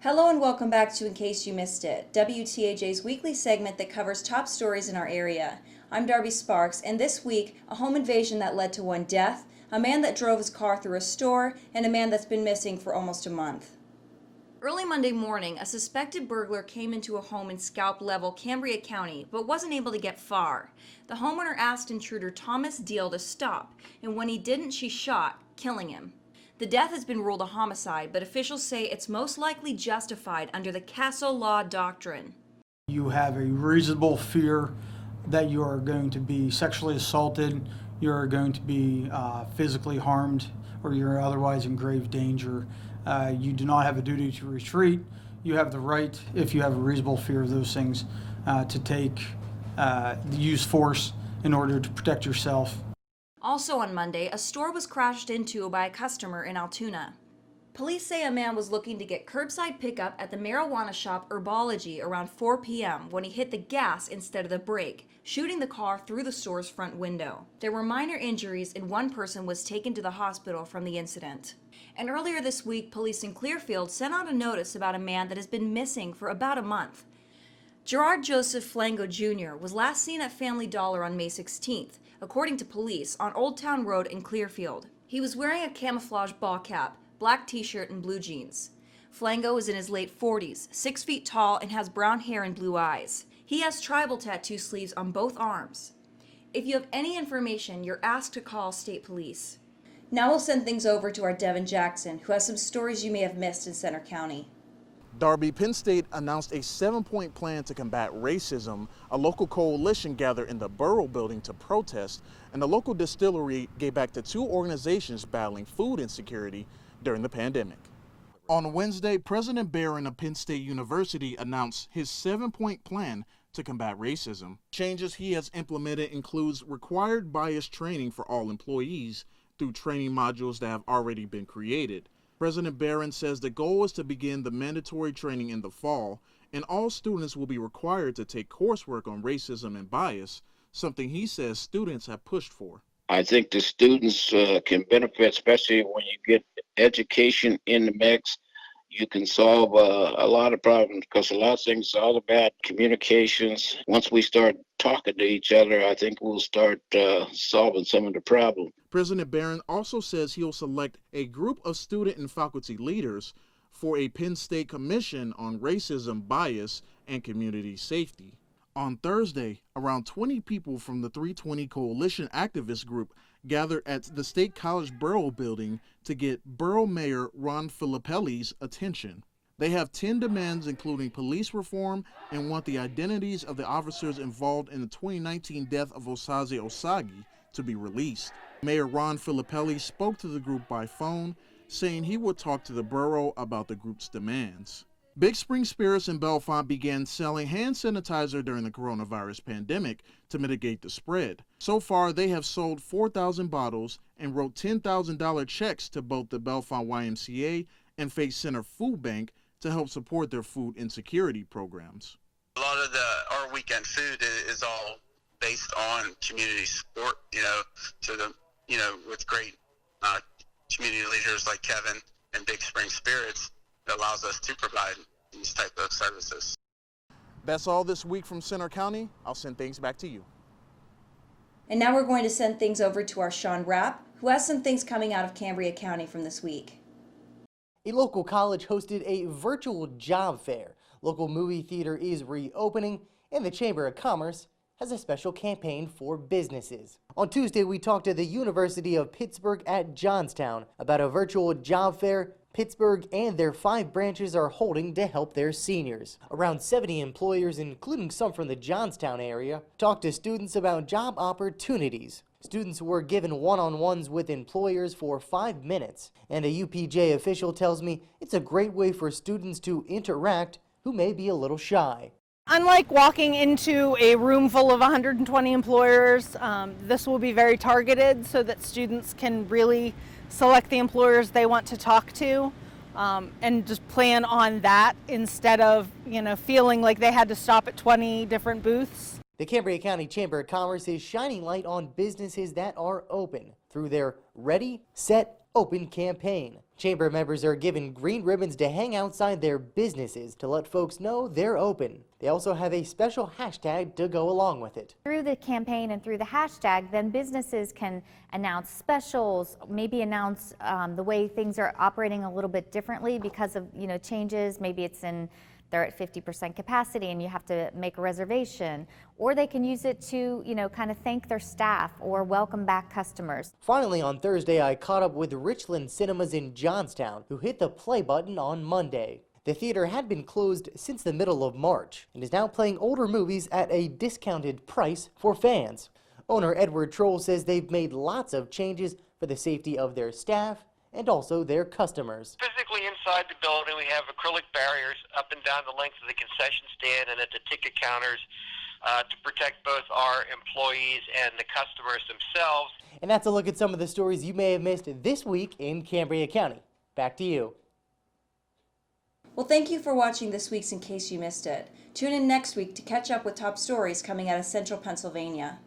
Hello and welcome back to In Case You Missed It, WTAJ's weekly segment that covers top stories in our area. I'm Darby Sparks, and this week, a home invasion that led to one death, a man that drove his car through a store, and a man that's been missing for almost a month. Early Monday morning, a suspected burglar came into a home in Scalp Level, Cambria County, but wasn't able to get far. The homeowner asked intruder Thomas Deal to stop, and when he didn't, she shot, killing him. The death has been ruled a homicide, but officials say it's most likely justified under the Castle Law doctrine. You have a reasonable fear that you are going to be sexually assaulted, you're going to be physically harmed, or you're otherwise in grave danger. You do not have a duty to retreat. You have the right, if you have a reasonable fear of those things, to use force in order to protect yourself. Also on Monday, a store was crashed into by a customer in Altoona. Police say a man was looking to get curbside pickup at the marijuana shop Herbology around 4 p.m. when he hit the gas instead of the brake, shooting the car through the store's front window. There were minor injuries and one person was taken to the hospital from the incident. And earlier this week, police in Clearfield sent out a notice about a man that has been missing for about a month. Gerard Joseph Flango Jr. was last seen at Family Dollar on May 16th, according to police, on Old Town Road in Clearfield. He was wearing a camouflage ball cap, black t-shirt, and blue jeans. Flango is in his late 40s, 6 feet tall, and has brown hair and blue eyes. He has tribal tattoo sleeves on both arms. If you have any information, you're asked to call state police. Now we'll send things over to our Devin Jackson, who has some stories you may have missed in Center County. Darby, Penn State announced a 7-point plan to combat racism. A local coalition gathered in the Borough building to protest, and the local distillery gave back to 2 organizations battling food insecurity during the pandemic. On Wednesday, President Barron of Penn State University announced his 7-point plan to combat racism. Changes he has implemented includes required bias training for all employees through training modules that have already been created. President Barron says the goal is to begin the mandatory training in the fall, and all students will be required to take coursework on racism and bias, something he says students have pushed for. I think the students can benefit, especially when you get education in the mix. You can solve a lot of problems because a lot of things are all about communications. Once we start talking to each other, I think we'll start solving some of the problems. President Barron also says he'll select a group of student and faculty leaders for a Penn State Commission on Racism, Bias, and Community Safety. On Thursday, around 20 people from the 320 Coalition activist group gathered at the State College Borough building to get Borough Mayor Ron Filippelli's attention. They have 10 demands, including police reform, and want the identities of the officers involved in the 2019 death of Osaze Osagi to be released. Mayor Ron Filippelli spoke to the group by phone, saying he would talk to the borough about the group's demands. Big Spring Spirits in Bellefonte began selling hand sanitizer during the coronavirus pandemic to mitigate the spread. So far, they have sold 4,000 bottles and wrote $10,000 checks to both the Bellefonte YMCA and Faith Center Food Bank to help support their food insecurity programs. A lot of our weekend food is all based on community support, with great community leaders like Kevin and Big Spring Spirits. That allows us to provide these type of services. That's all this week from Center County. I'll send things back to you. And now we're going to send things over to our Sean Rapp, who has some things coming out of Cambria County from this week. A local college hosted a virtual job fair. Local movie theater is reopening, and the Chamber of Commerce has a special campaign for businesses. On Tuesday, we talked to the University of Pittsburgh at Johnstown about a virtual job fair Pittsburgh and their 5 branches are holding to help their seniors. Around 70 employers, including some from the Johnstown area, talked to students about job opportunities. Students were given one-on-ones with employers for 5 minutes, and a UPJ official tells me it's a great way for students to interact who may be a little shy. Unlike walking into a room full of 120 employers, this will be very targeted so that students can really select the employers they want to talk to and just plan on that instead of, feeling like they had to stop at 20 different booths. The Cambria County Chamber of Commerce is shining light on businesses that are open through their Ready, Set, Open campaign. Chamber members are given green ribbons to hang outside their businesses to let folks know they're open. They also have a special hashtag to go along with it. Through the campaign and through the hashtag, then businesses can announce specials, maybe announce the way things are operating a little bit differently because of changes. Maybe they're at 50% capacity and you have to make a reservation, or they can use it to kind of thank their staff or welcome back customers. Finally, on Thursday, I caught up with Richland Cinemas in Johnstown, who hit the play button on Monday. The theater had been closed since the middle of March and is now playing older movies at a discounted price for fans. Owner Edward Troll says they've made lots of changes for the safety of their staff and also their customers. Physically inside the building, we have acrylic barriers up and down the length of the concession stand and at the ticket counters to protect both our employees and the customers themselves. And that's a look at some of the stories you may have missed this week in Cambria County. Back to you. Well, thank you for watching this week's In Case You Missed It. Tune in next week to catch up with top stories coming out of Central Pennsylvania.